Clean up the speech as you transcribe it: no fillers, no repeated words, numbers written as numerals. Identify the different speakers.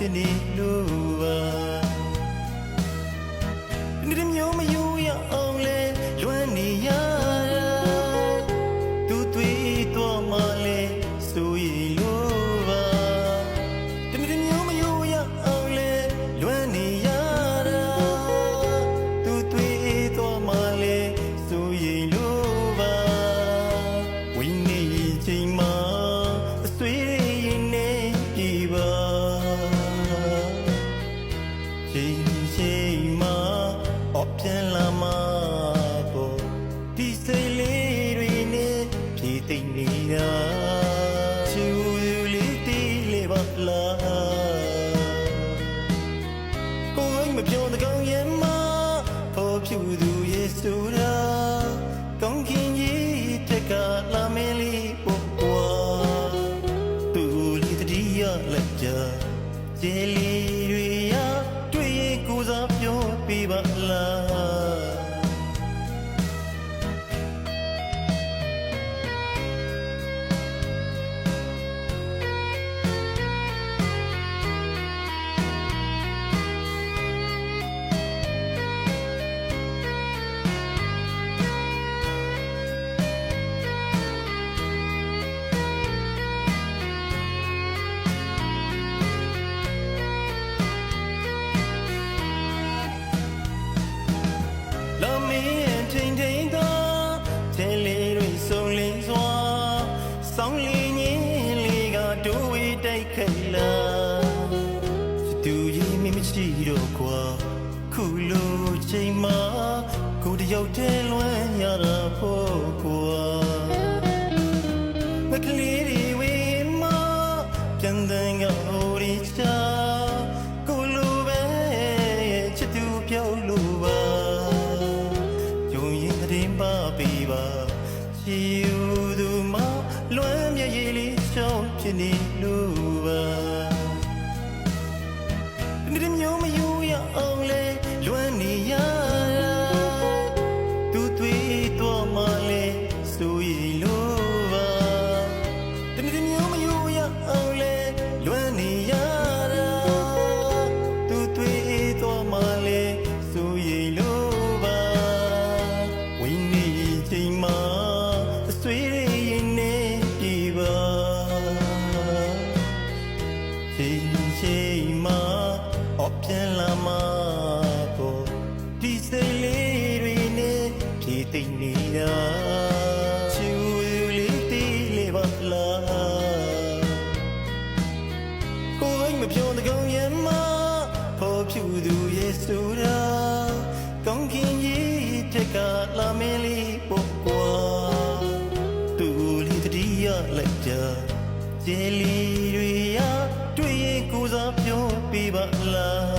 Speaker 1: ဖြစ်နေလို့ပါဒီမျိုးမယူရအောင်လဲလွမ်းနေရတာသူတွေ့တော့မှလဲဆိုရလို့ပါဒီမျိုးမယူရအောင်လဲလွမ်းနေရတာသူတွေ့တော့မှလဲဆိုရလို့ပါဝိနေချိန်မှာအဆွေရင်နေပြီပါချိန်မှာပြန်လာမှာပေါ့ဒီစိတ်လေးတွေနဲ့ဖြည့်သိမ့်နေတာချူလေးတီးလေးပါလားကိုယ်မပြောတဲ့ကောင်းရဲ့မှာပေါ်ဖြူသူရဲ့ဆိုတာကောင်းခင်ကြီးတက်ကလာမင်းလေးပေါ့ကွာသူလေးတတိယလက်ကြကျေးလေးတွေရတွေ့ရင်ကိုယ်စားပြောပြပါလားလာမင်းထိန်ထိန်သာထဲလေးတွေစုံလင်းစွာဆောင်းလင်းရင်လေးကဒိုးဝေးတိုက်ခိုက်လာသူရင်မမရှိတော့ကွာခုလိုချိန်မှာကိုတယောက်တည်းလွမ်းရတာဖို့ကွာမကလေးတွေဝေးမပြန်တဲ့ငါဟိုရီချာကိုလိုပဲချစ်သူပြောလို့ပါတင်ပါပေးပါချီယူသူမလွမ်းမြေရည်လေးရှောင်းဖြစ်နေလို့ပါဒီမျိုးမယူရအောင်လဲလွမ်းနေရတာသူတွေ့တော့မှလဲဆိုရလို့ပါဒီမျိုးမယူရအောင်လဲလွမ်းနေရတာသူတွေ့တော့မှလဲဆိုရလို့ပါချိန်မှာအဆွေရင်နေပြီပါချိန်မှာပြန်လာမှာပေါ့ဒီစိတ်လေးတွေနဲ့ဖြည့်သိမ့်နေတာချူလေးတီးလေးပါလားကိုယ်မပြောတဲ့ကောင်းရဲ့မှာပေါ်ဖြူသူရဲ့ဆိုတာကောင်းခင်ကြီးတက်ကလာမင်းလေးပေါ့ကွာသူလေးတတိယလက်ကြကျေးလေးတွေရတွေ့ရင်ကိုယ်စားပြောပြပါလား